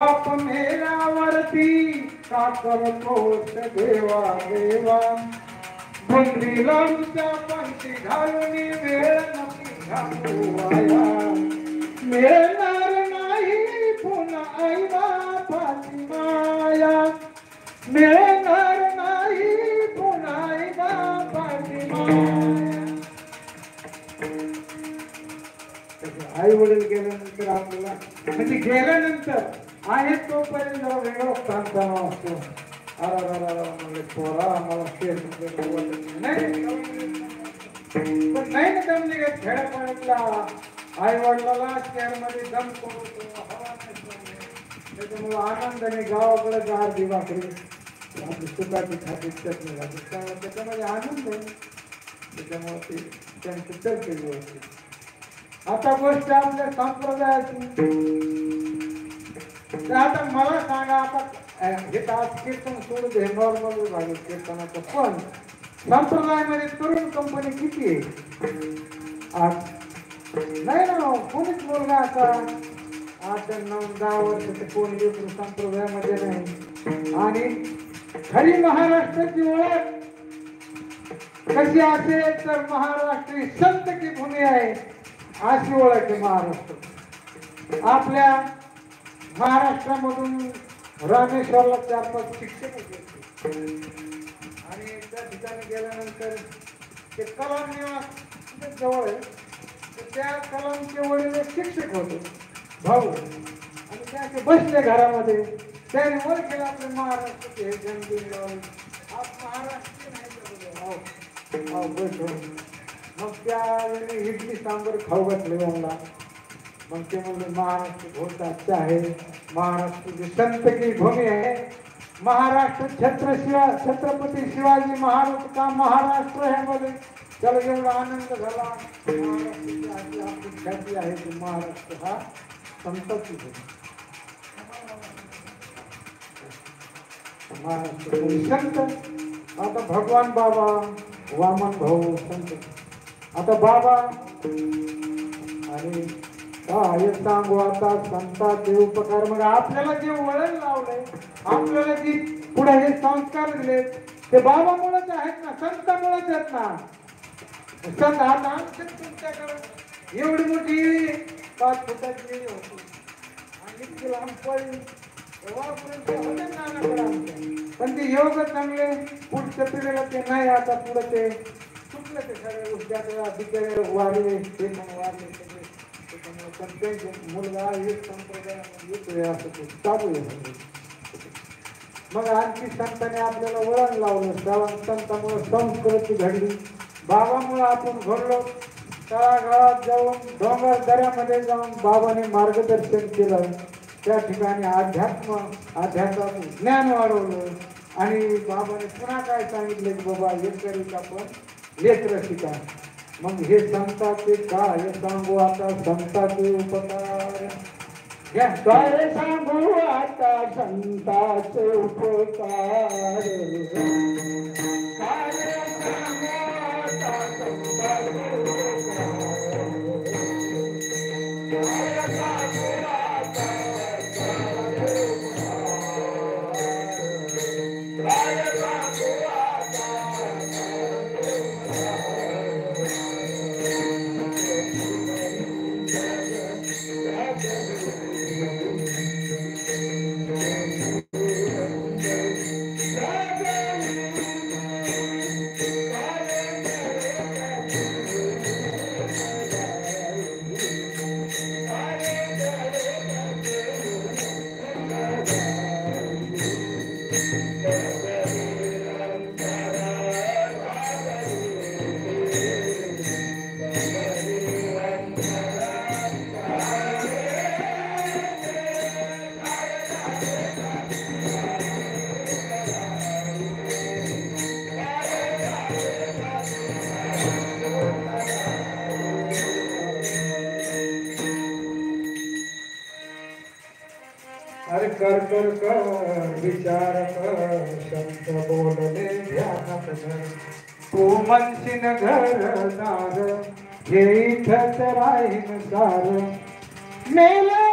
बाप मेल्यावरती का करतोस देवा देवा भुंगरी लावूच्या पंक्ती घालून वेळ नको घालू वाया मिळणार नाही पुन्हा आई बापाची माया मिळणार नाही पुन्हा आई बापाची माया. आई वडील गेल्यानंतर आपल्याला म्हणजे गेल्यानंतर आहे तोपर्यंत वेगळा ताणतणाव असतो. म्हणले पोरा मला पण नाही ना जमले का खेड्यापाड्यातला आई वडिलाला शहरमध्ये दम पडतो हवा त्याच्यामुळे आनंदाने गावाकडे गार दिवाकडे आपली सुखाची खाती चटणी घालते त्याच्यामध्ये आनंद आहे. त्याच्यामुळे ते त्यांचं चलते व्यवस्थित. आता गोष्ट आपल्या संप्रदायाची आता मला सांगा आता हे आज कीर्तन सोडून हे नॉर्मल विभाग कीर्तनाचं पण संप्रदायामध्ये तरुण कंपनी किती आहे आज नाही ना कोणीच मुलगा असा 8-9-10 वर्षाचे कोण लेकरू संप्रदायामध्ये नाही. आणि खरी महाराष्ट्राची ओळख कशी असेल तर महाराष्ट्र संत की भूमी आहे अशी ओळख आहे महाराष्ट्र. आपल्या महाराष्ट्रामधून रामेश्वरला 4-5 शिक्षक होते आणि त्या ठिकाणी गेल्यानंतर ते कलाम निवास जवळ आहे त्या कलामचे वडील एक शिक्षक होते भाऊ आणि त्याचे बसले घरामध्ये त्याने वर केलं आपले महाराष्ट्राचे हे जन्मदिन लावून आप महाराष्ट्र नाही मग त्या इडली सांबर खाऊ घातले यांना. मग ते म्हणले महाराष्ट्र बहुत अच्छा आहे महाराष्ट्र की संत की भूमी है महाराष्ट्र छत्रपती शिवाजी महाराज का महाराष्ट्र है बोले. चलो एवढा आनंद झाला. महाराष्ट्राची आपली ख्याती आहे की महाराष्ट्र हा संताची भूमी महाराष्ट्र संत. आता भगवान बाबा वामन भाऊ संत आता बाबा आणि काय सांगू आता संतांचे उपकार. मग आपल्याला जे वळण लावलंय आपल्याला जी पुढे हे संस्कार दिले ते बाबामुळेच आहेत ना संतामुळेच आहेत ना. संत आता तुमच्याकडे एवढी मोठी 5 फुटाची येळी होती आणि इतकी लांब पडली तेव्हापर्यंत होते नानाकडे आमच्या पण ते योग चांगले पुढच्या पिढीला ते नाही. आता पुढे ते चुकलं ते सगळे उद्या बिचारे वाढले ते मग वाढले सगळे त्याच्यामुळे पण त्यांचे मुलगा एक संप्रदायामध्ये येतोय असं ते चालू आहे. मग आणखी संतांनी आपल्याला वळण लावलं संतांमुळे संस्कृती घडली बाबामुळे आपण घडलो. तळागाळात जाऊन डोंगर दऱ्यामध्ये जाऊन बाबाने मार्गदर्शन केलं. त्या ठिकाणी अध्यात्माचं ज्ञान वाढवलं आणि बाबाने पुन्हा काय सांगितले की बाबा एक तरी आपण लेकर शिका. मग हे संतांचे काय सांगू आता संतांचे उपकार काय सांगू आता संतांचे उपकार काय सांगू आता संतांचे अरे कर कर कर विचार कर संत बोलले ध्यानात धर तू मनशीन घर दार हे इथंच राहीन सार मेला